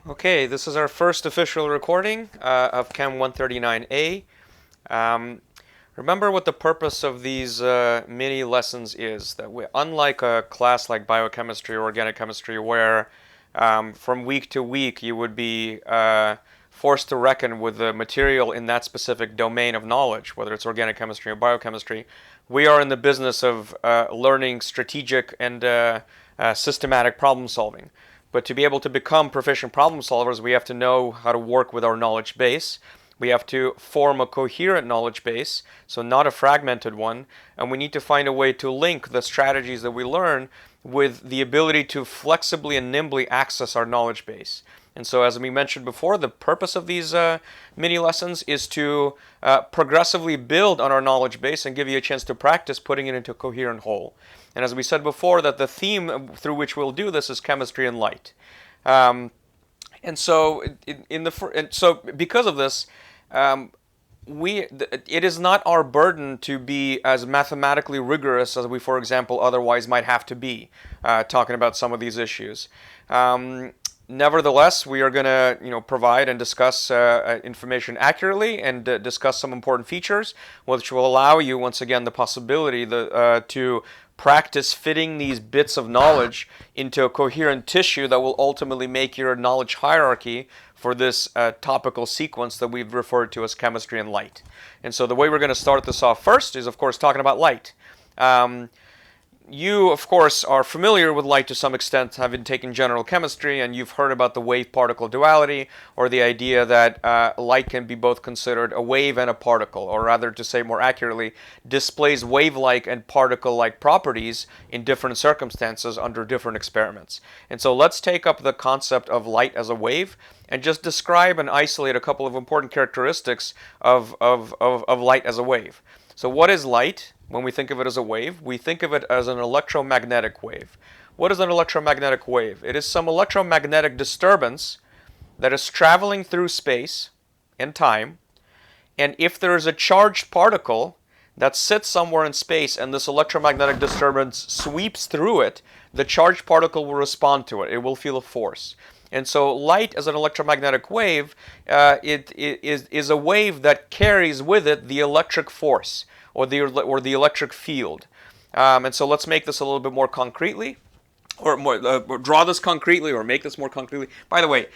Okay, this is our first official recording of Chem 139A. Remember what the purpose of these mini lessons is. That unlike a class like biochemistry or organic chemistry, where from week to week you would be forced to reckon with the material in that specific domain of knowledge, whether it's organic chemistry or biochemistry, we are in the business of learning strategic and systematic problem solving. But to be able to become proficient problem solvers, we have to know how to work with our knowledge base. We have to form a coherent knowledge base, so not a fragmented one, and we need to find a way to link the strategies that we learn with the ability to flexibly and nimbly access our knowledge base. And so, as we mentioned before, the purpose of these mini lessons is to progressively build on our knowledge base and give you a chance to practice putting it into a coherent whole. And as we said before, that the theme through which we'll do this is chemistry and light. And so, because of this, it is not our burden to be as mathematically rigorous as we, for example, otherwise might have to be talking about some of these issues. Nevertheless, we are going to, provide and discuss information accurately and discuss some important features, which will allow you, once again, the possibility to practice fitting these bits of knowledge into a coherent tissue that will ultimately make your knowledge hierarchy for this topical sequence that we've referred to as chemistry and light. And so the way we're going to start this off first is, of course, talking about light. You, of course, are familiar with light to some extent, having taken general chemistry, and you've heard about the wave-particle duality, or the idea that light can be both considered a wave and a particle, or rather, to say more accurately, displays wave-like and particle-like properties in different circumstances under different experiments. And so let's take up the concept of light as a wave and just describe and isolate a couple of important characteristics of light as a wave. So what is light? When we think of it as a wave, we think of it as an electromagnetic wave. What is an electromagnetic wave? It is some electromagnetic disturbance that is traveling through space and time, and if there is a charged particle that sits somewhere in space and this electromagnetic disturbance sweeps through it, the charged particle will respond to it. It will feel a force. And so light as an electromagnetic wave it is a wave that carries with it the electric force or the electric field. And so let's make this a little bit more concretely, or draw this concretely, or make this more concretely. By the way,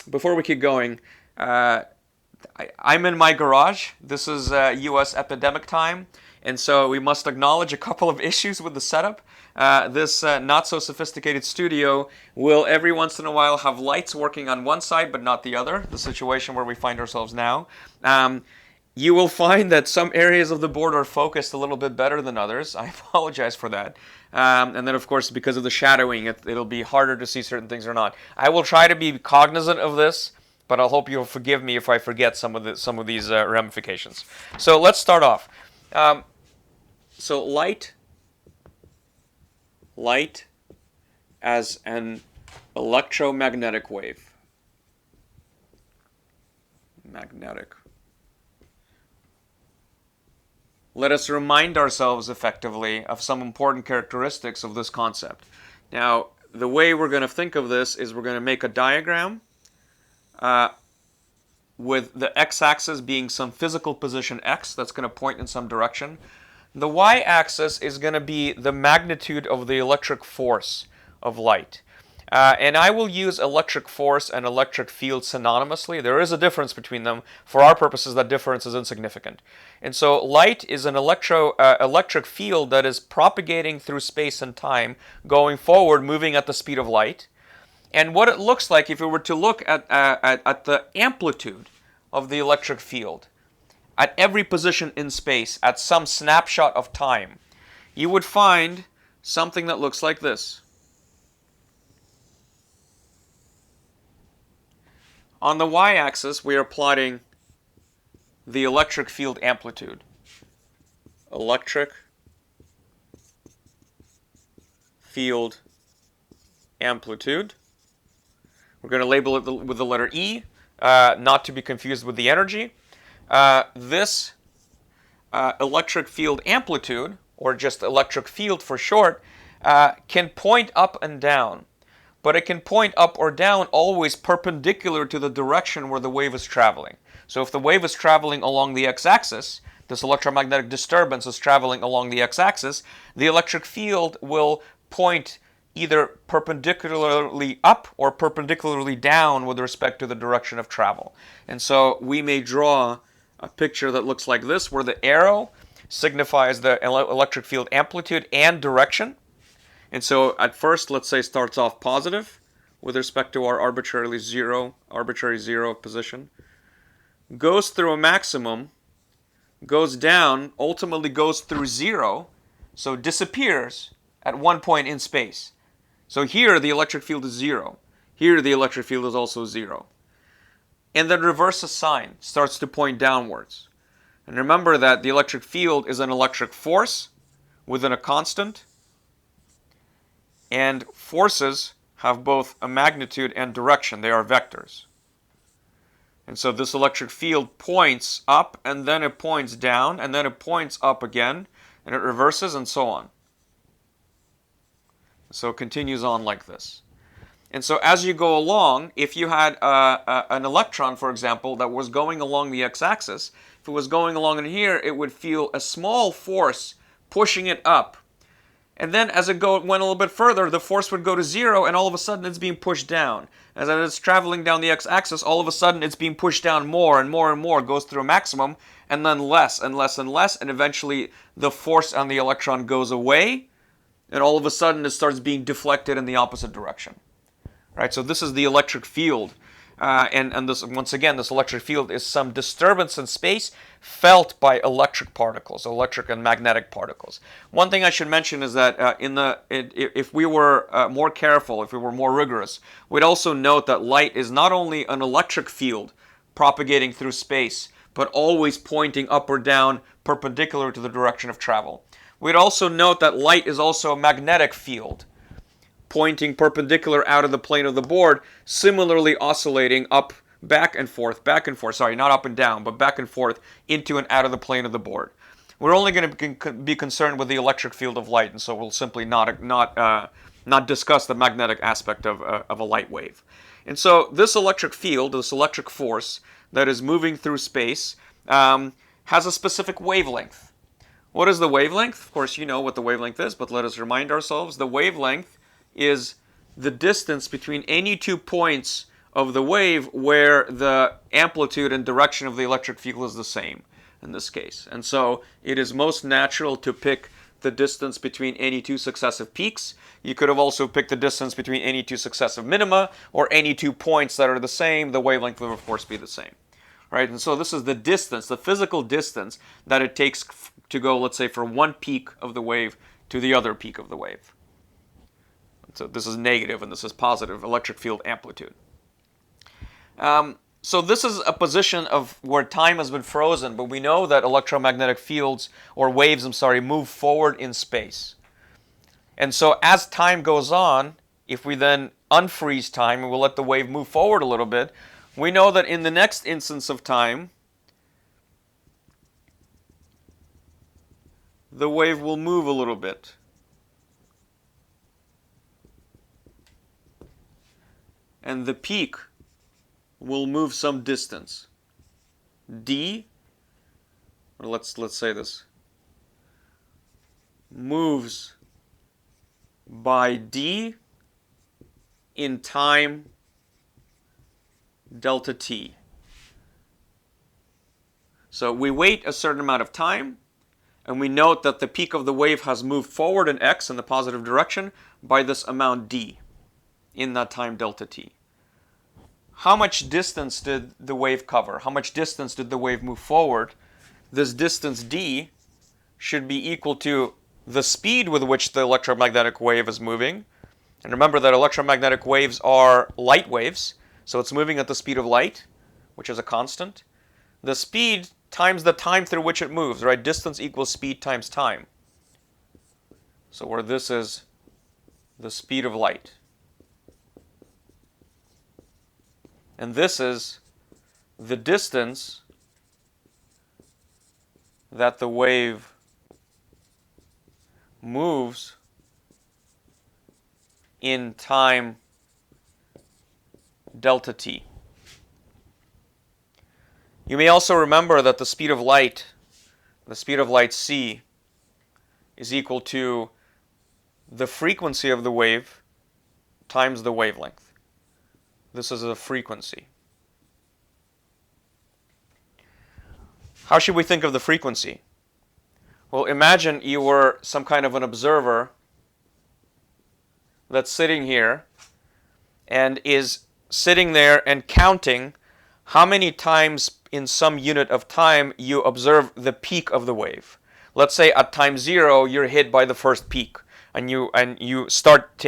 before we keep going, I'm in my garage. This is U.S. epidemic time, and so we must acknowledge a couple of issues with the setup. This not-so-sophisticated studio will every once in a while have lights working on one side but not the other, the situation where we find ourselves now. You will find that some areas of the board are focused a little bit better than others. I apologize for that. And then, of course, because of the shadowing, it'll be harder to see certain things or not. I will try to be cognizant of this, but I'll hope you'll forgive me if I forget some of these ramifications. So let's start off. So light as an electromagnetic wave. Magnetic. Let us remind ourselves effectively of some important characteristics of this concept. Now, the way we're going to think of this is we're going to make a diagram with the x-axis being some physical position x that's going to point in some direction. The y-axis is going to be the magnitude of the electric force of light. And I will use electric force and electric field synonymously. There is a difference between them. For our purposes, that difference is insignificant. And so light is an electric field that is propagating through space and time, going forward, moving at the speed of light. And what it looks like, if we were to look at the amplitude of the electric field, at every position in space, at some snapshot of time, you would find something that looks like this. On the y-axis, we are plotting the electric field amplitude. Electric field amplitude. We're going to label it with the letter E, not to be confused with the energy. This electric field amplitude, or just electric field for short, can point up and down. but it can point up or down always perpendicular to the direction where the wave is traveling. So if the wave is traveling along the x-axis, this electromagnetic disturbance is traveling along the x-axis, the electric field will point either perpendicularly up or perpendicularly down with respect to the direction of travel. And so we may draw a picture that looks like this, where the arrow signifies the electric field amplitude and direction. And so at first, let's say starts off positive with respect to our arbitrary zero position, goes through a maximum, goes down, ultimately goes through zero, so disappears at one point in space. So here the electric field is zero. Here the electric field is also zero. And then reverses sign, starts to point downwards. And remember that the electric field is an electric force within a constant. And forces have both a magnitude and direction. They are vectors. And so this electric field points up, and then it points down, and then it points up again, and it reverses, and so on. So it continues on like this. And so as you go along, if you had an electron, for example, that was going along the x-axis, if it was going along in here, it would feel a small force pushing it up. And then as it went a little bit further, the force would go to zero, and all of a sudden it's being pushed down. As it's traveling down the x-axis, all of a sudden it's being pushed down more and more and more, goes through a maximum, and then less and less and less, and eventually the force on the electron goes away, and all of a sudden it starts being deflected in the opposite direction. Right? So this is the electric field. And this, once again, this electric field is some disturbance in space felt by electric particles, electric and magnetic particles. One thing I should mention is that if we were more careful, if we were more rigorous, we'd also note that light is not only an electric field propagating through space, but always pointing up or down perpendicular to the direction of travel. We'd also note that light is also a magnetic field, pointing perpendicular out of the plane of the board, similarly oscillating up, back and forth, sorry, not up and down, but back and forth into and out of the plane of the board. We're only going to be concerned with the electric field of light, and so we'll simply not discuss the magnetic aspect of a light wave. And so this electric field, this electric force that is moving through space, has a specific wavelength. What is the wavelength? Of course, you know what the wavelength is, but let us remind ourselves. The wavelength is the distance between any 2 points of the wave where the amplitude and direction of the electric field is the same in this case. And so it is most natural to pick the distance between any 2 successive peaks. You could have also picked the distance between any 2 successive minima, or any 2 points that are the same. The wavelength will of course be the same. Right? And so this is the distance, the physical distance that it takes to go, let's say, from one peak of the wave to the other peak of the wave. So this is negative and this is positive electric field amplitude. So this is a position of where time has been frozen, but we know that electromagnetic fields, or waves, move forward in space. And so as time goes on, if we then unfreeze time and we'll let the wave move forward a little bit, we know that in the next instance of time, the wave will move a little bit. And the peak will move some distance. D, or let's say this, moves by D in time delta t. So we wait a certain amount of time, and we note that the peak of the wave has moved forward in x in the positive direction by this amount d in that time delta t. How much distance did the wave cover? How much distance did the wave move forward? This distance d should be equal to the speed with which the electromagnetic wave is moving. And remember that electromagnetic waves are light waves, so it's moving at the speed of light, which is a constant. The speed times the time through which it moves, right? Distance equals speed times time. So where this is the speed of light. And this is the distance that the wave moves in time delta t. You may also remember that the speed of light c, is equal to the frequency of the wave times the wavelength. This is a frequency. How should we think of the frequency? Well, imagine you were some kind of an observer that's sitting here and is sitting there and counting how many times in some unit of time you observe the peak of the wave. Let's say at time 0 you're hit by the first peak, and you start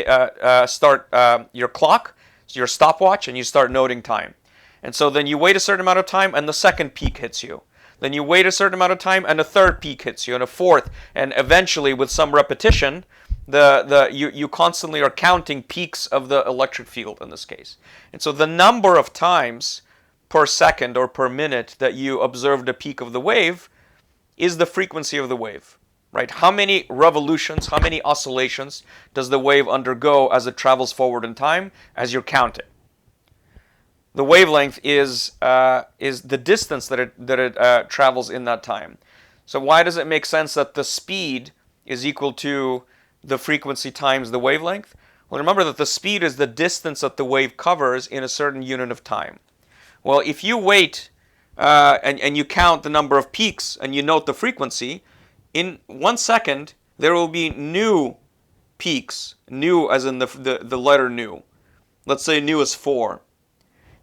your clock, your stopwatch, and you start noting time. And so then you wait a certain amount of time and the second peak hits you. Then you wait a certain amount of time and a third peak hits you, and a fourth, and eventually with some repetition you constantly are counting peaks of the electric field in this case. And so the number of times per second or per minute that you observe the peak of the wave is the frequency of the wave, right? How many revolutions, how many oscillations does the wave undergo as it travels forward in time as you're counting? The wavelength is the distance that it travels in that time. So why does it make sense that the speed is equal to the frequency times the wavelength? Well, remember that the speed is the distance that the wave covers in a certain unit of time. Well, if you wait and you count the number of peaks and you note the frequency, in 1 second there will be new peaks, new as in the letter nu. Let's say nu is 4.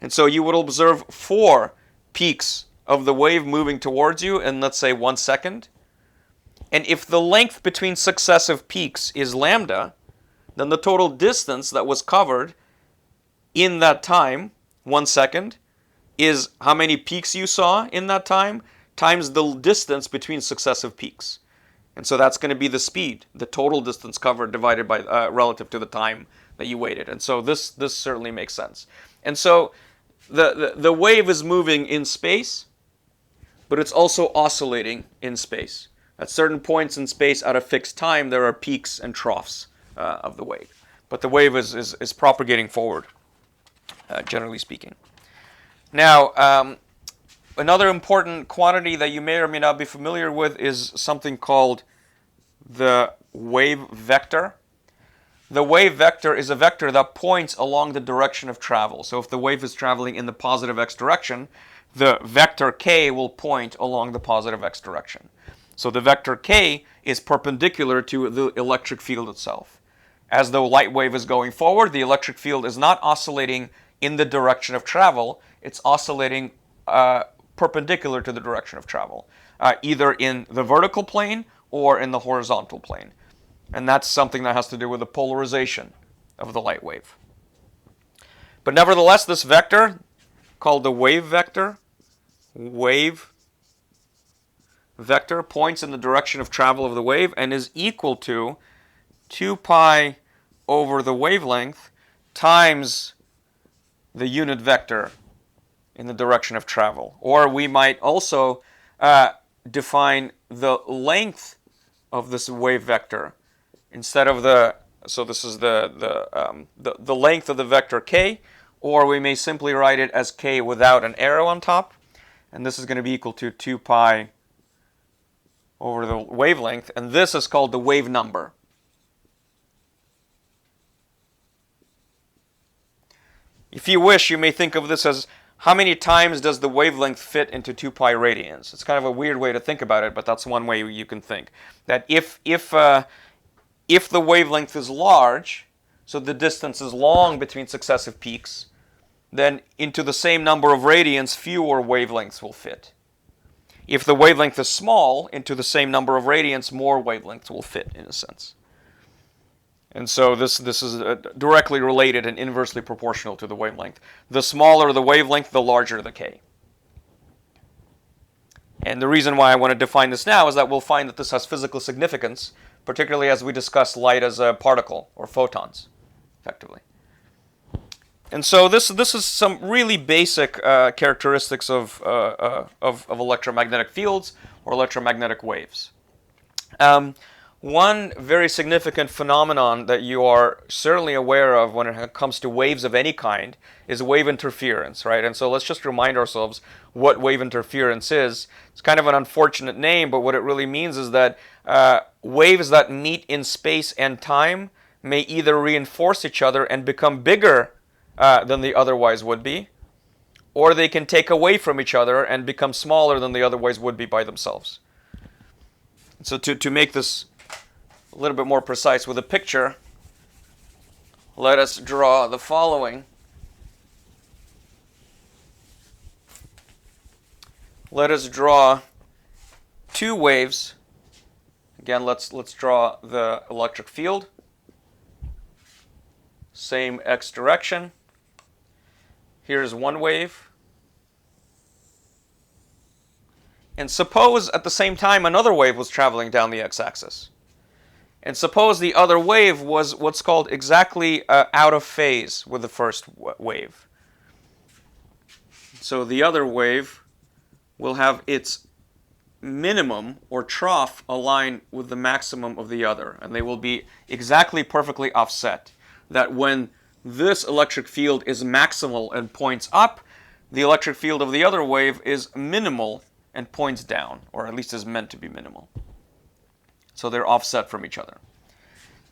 And so you would observe 4 peaks of the wave moving towards you in, let's say, 1 second. And if the length between successive peaks is lambda, then the total distance that was covered in that time, 1 second, is how many peaks you saw in that time times the distance between successive peaks. And so that's going to be the speed, the total distance covered divided by relative to the time that you waited. And so this certainly makes sense. And so the wave is moving in space, but it's also oscillating in space. At certain points in space at a fixed time, there are peaks and troughs of the wave. But the wave is propagating forward, generally speaking. Now, another important quantity that you may or may not be familiar with is something called the wave vector. The wave vector is a vector that points along the direction of travel. So if the wave is traveling in the positive x direction, the vector k will point along the positive x direction. So the vector k is perpendicular to the electric field itself. As the light wave is going forward, the electric field is not oscillating in the direction of travel. It's oscillating perpendicular to the direction of travel, either in the vertical plane or in the horizontal plane. And that's something that has to do with the polarization of the light wave. But nevertheless, this vector, called the wave vector, points in the direction of travel of the wave and is equal to 2 pi over the wavelength times the unit vector in the direction of travel. Or we might also define the length of this wave vector instead of so this is the length of the vector k, or we may simply write it as k without an arrow on top, and this is going to be equal to 2 pi over the wavelength, and this is called the wave number. If you wish, you may think of this as how many times does the wavelength fit into 2 pi radians? It's kind of a weird way to think about it, but that's one way you can think. That if the wavelength is large, so the distance is long between successive peaks, then into the same number of radians, fewer wavelengths will fit. If the wavelength is small, into the same number of radians, more wavelengths will fit, in a sense. And so this is directly related and inversely proportional to the wavelength. The smaller the wavelength, the larger the k. And the reason why I want to define this now is that we'll find that this has physical significance, particularly as we discuss light as a particle, or photons, effectively. And so this is some really basic characteristics of electromagnetic fields or electromagnetic waves. One very significant phenomenon that you are certainly aware of when it comes to waves of any kind is wave interference, right? And so let's just remind ourselves what wave interference is. It's kind of an unfortunate name, but what it really means is that waves that meet in space and time may either reinforce each other and become bigger than they otherwise would be, or they can take away from each other and become smaller than they otherwise would be by themselves. So to make this a little bit more precise with a picture, let us draw the following. Let us draw two waves. Again, let's draw the electric field. Same x direction. Here's one wave. And suppose at the same time another wave was traveling down the x-axis. And suppose the other wave was what's called exactly out of phase with the first wave. So the other wave will have its minimum or trough align with the maximum of the other. And they will be exactly perfectly offset. That when this electric field is maximal and points up, the electric field of the other wave is minimal and points down, or at least is meant to be minimal. So they're offset from each other.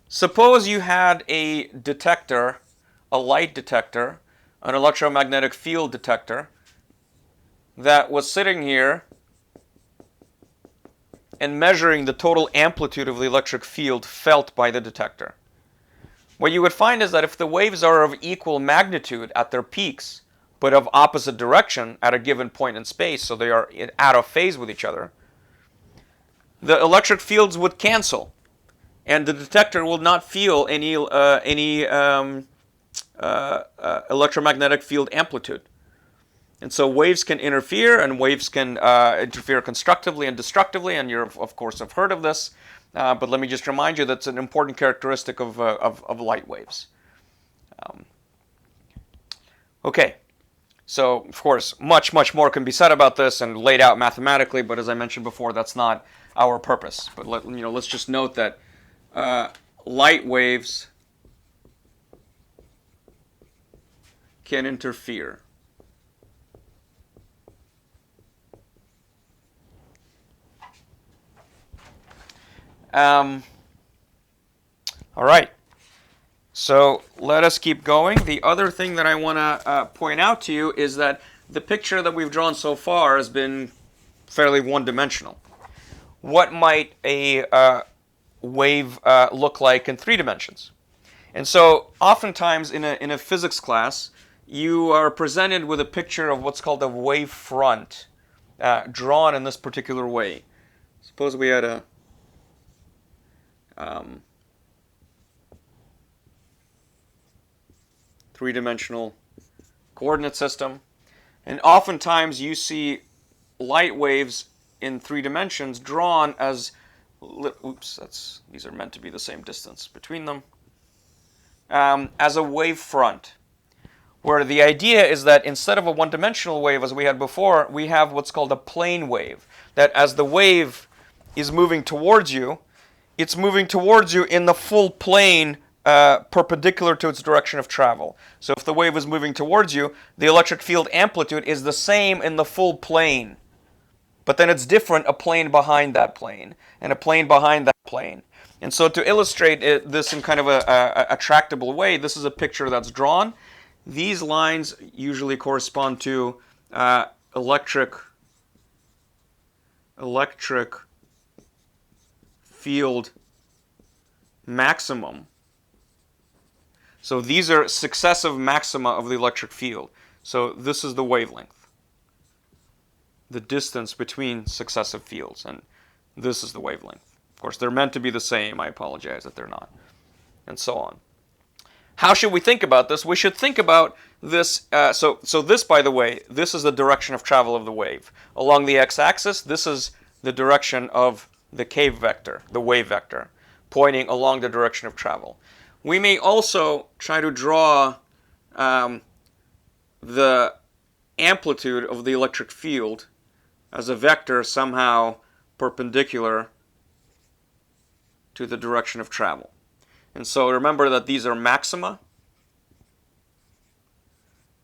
Suppose you had a detector, a light detector, an electromagnetic field detector, that was sitting here and measuring the total amplitude of the electric field felt by the detector. What you would find is that if the waves are of equal magnitude at their peaks, but of opposite direction at a given point in space, so they are out of phase with each other, the electric fields would cancel, and the detector will not feel any electromagnetic field amplitude. And so waves can interfere, and waves can interfere constructively and destructively, and you of course have heard of this, but let me just remind you that's an important characteristic of light waves. Okay. So, of course, much more can be said about this and laid out mathematically, but as I mentioned before, that's not our purpose. But let's just note that light waves can interfere. All right. So let us keep going. The other thing that I want to point out to you is that the picture that we've drawn so far has been fairly one-dimensional. What might a wave look like in 3 dimensions? And so oftentimes in a physics class, you are presented with a picture of what's called a wave front, drawn in this particular way. Suppose we had a three-dimensional coordinate system, and oftentimes you see light waves in 3 dimensions drawn as these are meant to be the same distance between them, as a wave front, where the idea is that instead of a one-dimensional wave as we had before, we have what's called a plane wave, that as the wave is moving towards you, it's moving towards you in the full plane perpendicular to its direction of travel. So if the wave is moving towards you, the electric field amplitude is the same in the full plane. But then it's different a plane behind that plane, and a plane behind that plane. And so to illustrate this in kind of a tractable way, this is a picture that's drawn. These lines usually correspond to electric field maximum. So these are successive maxima of the electric field. So this is the wavelength, the distance between successive fields, and this is the wavelength. Of course, they're meant to be the same. I apologize that they're not, and so on. How should we think about this? We should think about this. So this, by the way, this is the direction of travel of the wave. Along the x-axis, this is the direction of the vector, the wave vector, pointing along the direction of travel. We may also try to draw the amplitude of the electric field as a vector somehow perpendicular to the direction of travel. And so remember that these are maxima.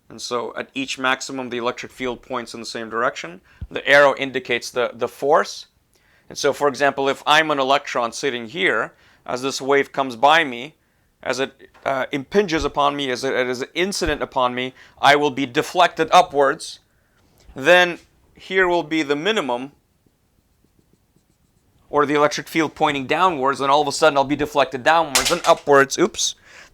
And so at each maximum, the electric field points in the same direction. The arrow indicates the force. And so, for example, if I'm an electron sitting here, as this wave comes by me, as it impinges upon me, as it is incident upon me, I will be deflected upwards. Then here will be the minimum, or the electric field pointing downwards, and all of a sudden I'll be deflected downwards and upwards,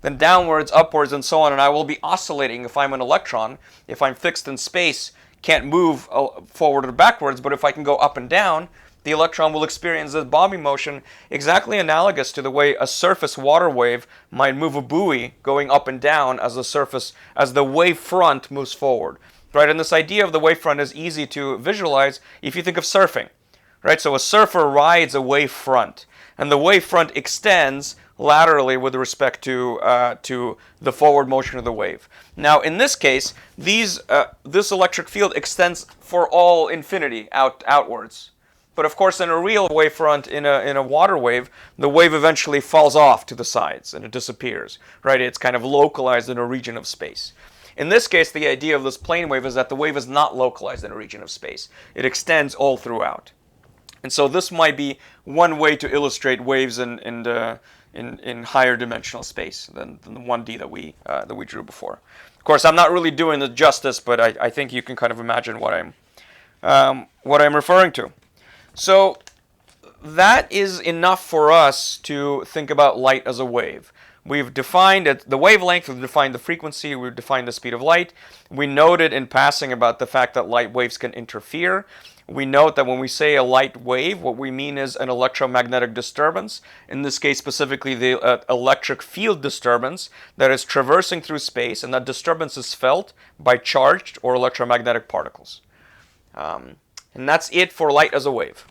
then downwards, upwards, and so on, and I will be oscillating if I'm an electron. If I'm fixed in space, can't move forward or backwards, but if I can go up and down, the electron will experience this bobbing motion exactly analogous to the way a surface water wave might move a buoy going up and down as the wave front moves forward. Right? And this idea of the wave front is easy to visualize if you think of surfing. Right? So a surfer rides a wave front, and the wave front extends laterally with respect to the forward motion of the wave. Now, in this case, this electric field extends for all infinity outwards. But of course, in a real wavefront, in a water wave, the wave eventually falls off to the sides and it disappears. Right? It's kind of localized in a region of space. In this case, the idea of this plane wave is that the wave is not localized in a region of space. It extends all throughout. And so this might be one way to illustrate waves in higher dimensional space than the 1D that we drew before. Of course, I'm not really doing it justice, but I think you can kind of imagine what I'm referring to. So that is enough for us to think about light as a wave. We've defined the wavelength, we've defined the frequency, we've defined the speed of light. We noted in passing about the fact that light waves can interfere. We note that when we say a light wave, what we mean is an electromagnetic disturbance, in this case specifically the electric field disturbance that is traversing through space, and that disturbance is felt by charged or electromagnetic particles. And that's it for light as a wave.